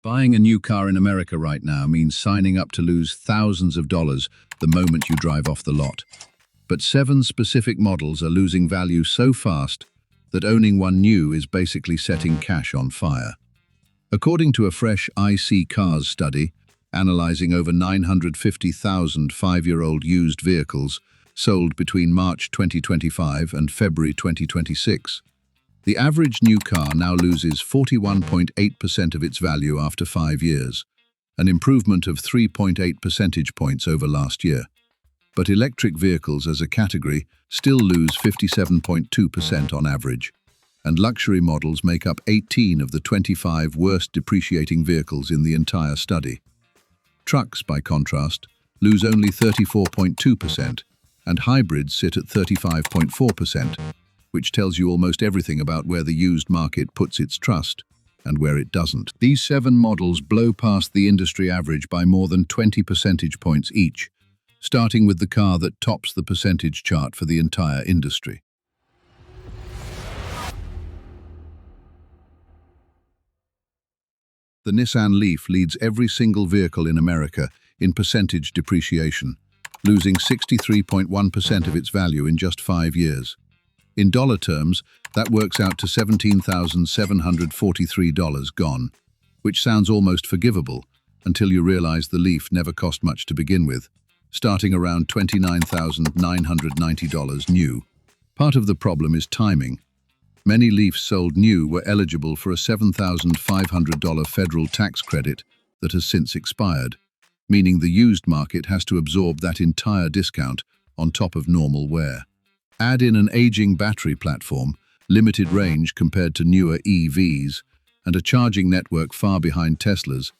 Buying a new car in America right now means signing up to lose thousands of dollars the moment you drive off the lot. But 7 specific models are losing value so fast that owning one new is basically setting cash on fire. According to a fresh IC Cars study, analyzing over 950,000 5-year-old used vehicles sold between March 2025 and February 2026, the average new car now loses 41.8% of its value after 5 years, an improvement of 3.8 percentage points over last year. But electric vehicles as a category still lose 57.2% on average, and luxury models make up 18 of the 25 worst depreciating vehicles in the entire study. Trucks, by contrast, lose only 34.2%, and hybrids sit at 35.4%, which tells you almost everything about where the used market puts its trust and where it doesn't. These 7 models blow past the industry average by more than 20 percentage points each, starting with the car that tops the percentage chart for the entire industry. The Nissan Leaf leads every single vehicle in America in percentage depreciation, losing 63.1% of its value in just 5 years. In dollar terms, that works out to $17,743 gone, which sounds almost forgivable until you realize the Leaf never cost much to begin with, starting around $29,990 new. Part of the problem is timing. Many Leafs sold new were eligible for a $7,500 federal tax credit that has since expired, meaning the used market has to absorb that entire discount on top of normal wear. Add in an aging battery platform, limited range compared to newer EVs, and a charging network far behind Tesla's,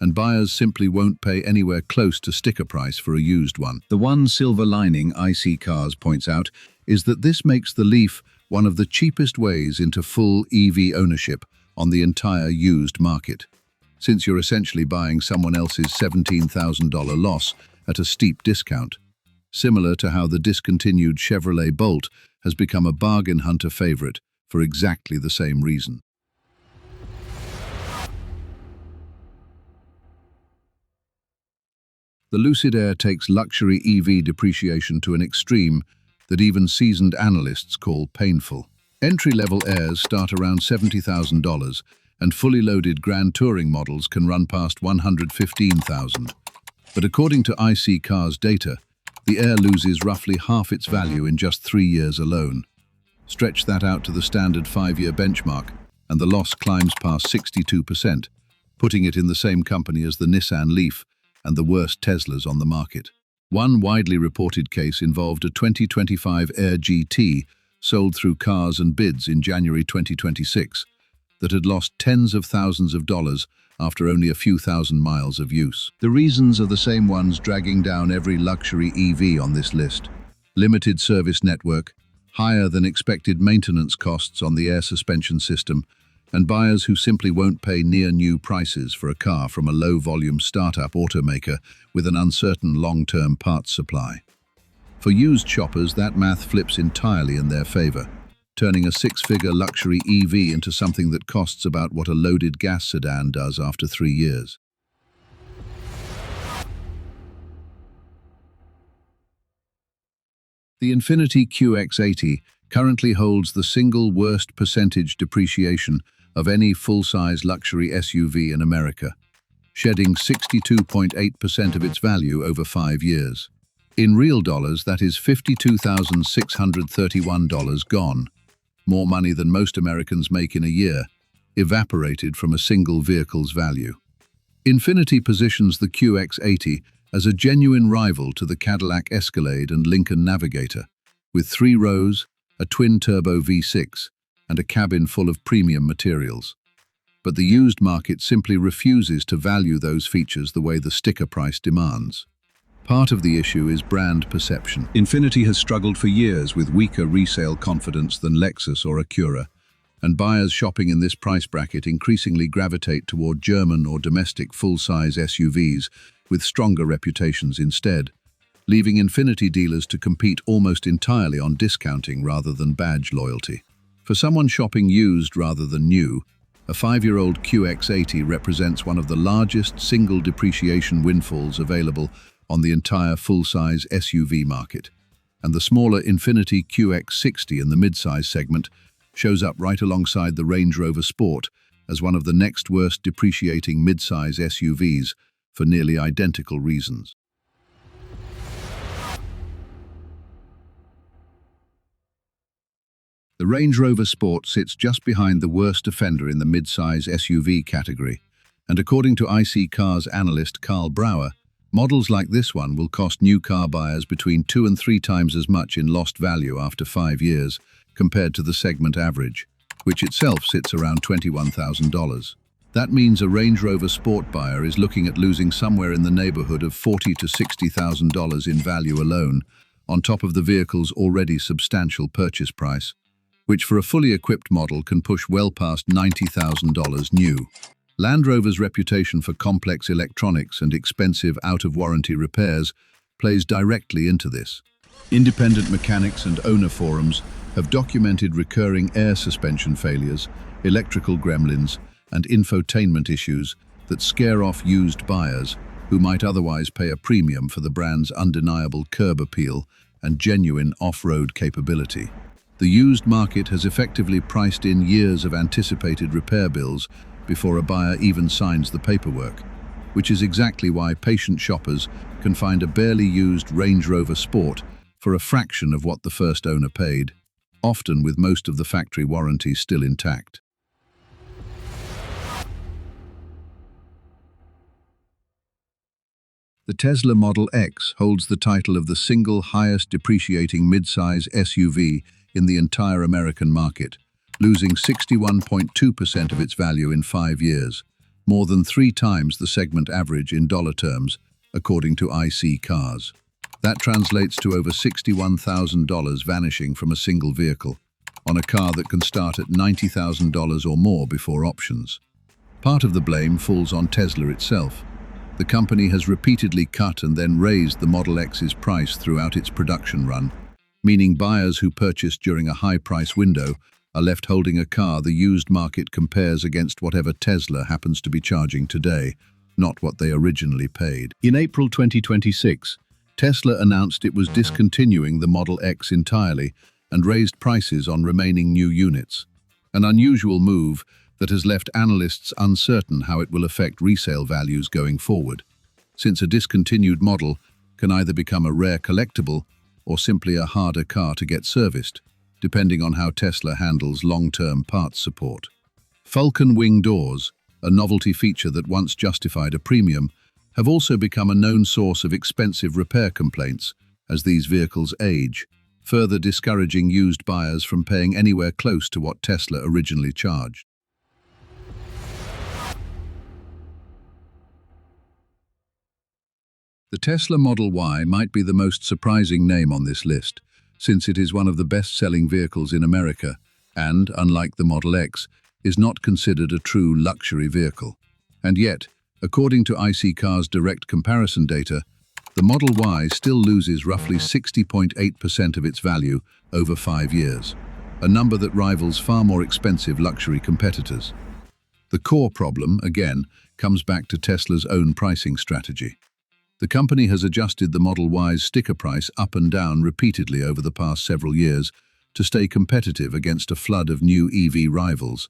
and buyers simply won't pay anywhere close to sticker price for a used one. The one silver lining IC Cars points out is that this makes the Leaf one of the cheapest ways into full EV ownership on the entire used market, since you're essentially buying someone else's $17,000 loss at a steep discount, similar to how the discontinued Chevrolet Bolt has become a bargain hunter favorite for exactly the same reason. The Lucid Air takes luxury EV depreciation to an extreme that even seasoned analysts call painful. Entry-level Airs start around $70,000, and fully loaded Grand Touring models can run past $115,000. But according to IC Cars data, the Air loses roughly half its value in just 3 years alone. Stretch that out to the standard 5-year benchmark, and the loss climbs past 62%, putting it in the same company as the Nissan Leaf and the worst Teslas on the market. One widely reported case involved a 2025 Air GT sold through Cars and Bids in January 2026 that had lost tens of thousands of dollars after only a few thousand miles of use. The reasons are the same ones dragging down every luxury EV on this list. Limited service network, higher than expected maintenance costs on the air suspension system, and buyers who simply won't pay near new prices for a car from a low-volume startup automaker with an uncertain long-term parts supply. For used shoppers, that math flips entirely in their favor, turning a 6-figure luxury EV into something that costs about what a loaded gas sedan does after 3 years. The Infiniti QX80 currently holds the single worst percentage depreciation of any full-size luxury SUV in America, shedding 62.8% of its value over 5 years. In real dollars, that is $52,631 gone, more money than most Americans make in a year, evaporated from a single vehicle's value. Infiniti positions the QX80 as a genuine rival to the Cadillac Escalade and Lincoln Navigator, with 3 rows, a twin-turbo V6, and a cabin full of premium materials. But the used market simply refuses to value those features the way the sticker price demands. Part of the issue is brand perception. Infiniti has struggled for years with weaker resale confidence than Lexus or Acura, and buyers shopping in this price bracket increasingly gravitate toward German or domestic full-size SUVs with stronger reputations instead, leaving Infiniti dealers to compete almost entirely on discounting rather than badge loyalty. For someone shopping used rather than new, A 5-year-old QX80 represents one of the largest single depreciation windfalls available on the entire full-size SUV market. And the smaller Infiniti QX60 in the mid-size segment shows up right alongside the Range Rover Sport as one of the next worst depreciating mid-size SUVs for nearly identical reasons. The Range Rover Sport sits just behind the worst offender in the mid-size SUV category, and according to IC Cars analyst Carl Brauer, models like this one will cost new car buyers between 2 and 3 times as much in lost value after 5 years compared to the segment average, which itself sits around $21,000. That means a Range Rover Sport buyer is looking at losing somewhere in the neighborhood of $40,000 to $60,000 in value alone, on top of the vehicle's already substantial purchase price, which for a fully equipped model can push well past $90,000 new. Land Rover's reputation for complex electronics and expensive out-of-warranty repairs plays directly into this. Independent mechanics and owner forums have documented recurring air suspension failures, electrical gremlins, and infotainment issues that scare off used buyers who might otherwise pay a premium for the brand's undeniable curb appeal and genuine off-road capability. The used market has effectively priced in years of anticipated repair bills before a buyer even signs the paperwork, which is exactly why patient shoppers can find a barely used Range Rover Sport for a fraction of what the first owner paid, often with most of the factory warranty still intact. The Tesla Model X holds the title of the single highest depreciating mid-size SUV in the entire American market, losing 61.2% of its value in 5 years, more than 3 times the segment average in dollar terms, according to IC Cars. That translates to over $61,000 vanishing from a single vehicle, on a car that can start at $90,000 or more before options. Part of the blame falls on Tesla itself. The company has repeatedly cut and then raised the Model X's price throughout its production run, meaning buyers who purchased during a high-price window are left holding a car the used market compares against whatever Tesla happens to be charging today, not what they originally paid. In April 2026, Tesla announced it was discontinuing the Model X entirely and raised prices on remaining new units, an unusual move that has left analysts uncertain how it will affect resale values going forward, since a discontinued model can either become a rare collectible or simply a harder car to get serviced, depending on how Tesla handles long-term parts support. Falcon wing doors, a novelty feature that once justified a premium, have also become a known source of expensive repair complaints as these vehicles age, further discouraging used buyers from paying anywhere close to what Tesla originally charged. The Tesla Model Y might be the most surprising name on this list, since it is one of the best-selling vehicles in America and, unlike the Model X, is not considered a true luxury vehicle. And yet, according to IC Cars' direct comparison data, the Model Y still loses roughly 60.8% of its value over 5 years, a number that rivals far more expensive luxury competitors. The core problem, again, comes back to Tesla's own pricing strategy. The company has adjusted the Model Y's sticker price up and down repeatedly over the past several years to stay competitive against a flood of new EV rivals,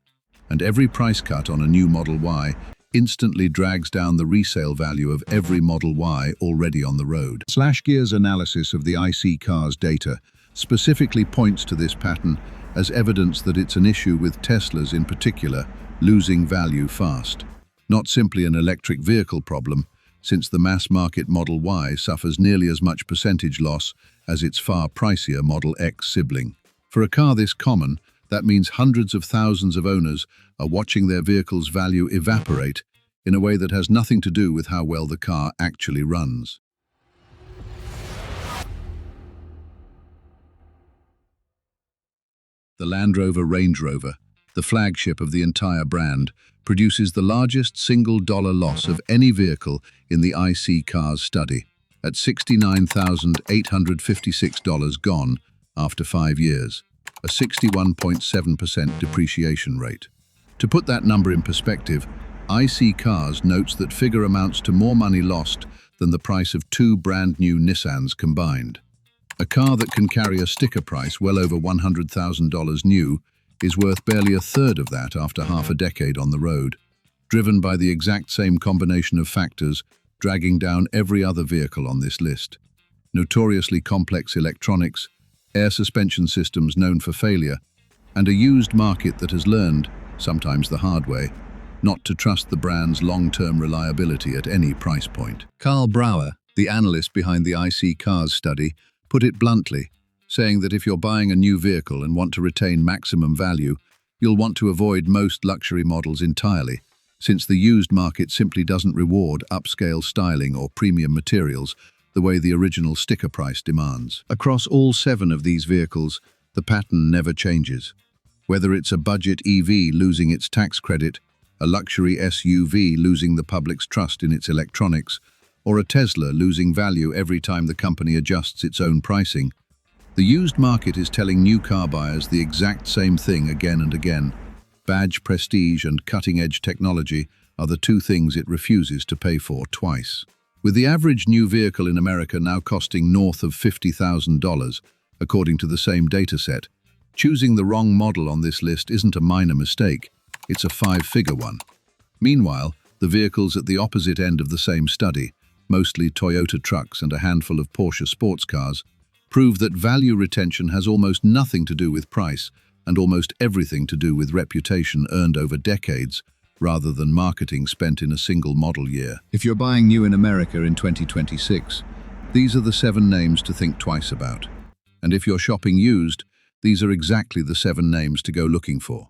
and every price cut on a new Model Y instantly drags down the resale value of every Model Y already on the road. Gear's analysis of the IC Cars data specifically points to this pattern as evidence that it's an issue with Teslas in particular losing value fast, not simply an electric vehicle problem, since the mass-market Model Y suffers nearly as much percentage loss as its far pricier Model X sibling. For a car this common, that means hundreds of thousands of owners are watching their vehicle's value evaporate in a way that has nothing to do with how well the car actually runs. The Land Rover Range Rover, the flagship of the entire brand, produces the largest single-dollar loss of any vehicle in the IC Cars study, at $69,856 gone after 5 years, a 61.7% depreciation rate. To put that number in perspective, IC Cars notes that figure amounts to more money lost than the price of 2 brand new Nissans combined. A car that can carry a sticker price well over $100,000 new is worth barely a third of that after half a decade on the road, driven by the exact same combination of factors dragging down every other vehicle on this list. Notoriously complex electronics, air suspension systems known for failure, and a used market that has learned, sometimes the hard way, not to trust the brand's long-term reliability at any price point. Carl Brauer, the analyst behind the IC Cars study, put it bluntly, saying that if you're buying a new vehicle and want to retain maximum value, you'll want to avoid most luxury models entirely, since the used market simply doesn't reward upscale styling or premium materials the way the original sticker price demands. Across all 7 of these vehicles, the pattern never changes. Whether it's a budget EV losing its tax credit, a luxury SUV losing the public's trust in its electronics, or a Tesla losing value every time the company adjusts its own pricing, the used market is telling new car buyers the exact same thing again and again. Badge prestige and cutting-edge technology are the 2 things it refuses to pay for twice. With the average new vehicle in America now costing north of $50,000, according to the same dataset, choosing the wrong model on this list isn't a minor mistake, it's a 5-figure one. Meanwhile, the vehicles at the opposite end of the same study, mostly Toyota trucks and a handful of Porsche sports cars, prove that value retention has almost nothing to do with price and almost everything to do with reputation earned over decades, rather than marketing spent in a single model year. If you're buying new in America in 2026, these are the 7 names to think twice about. And if you're shopping used, these are exactly the 7 names to go looking for.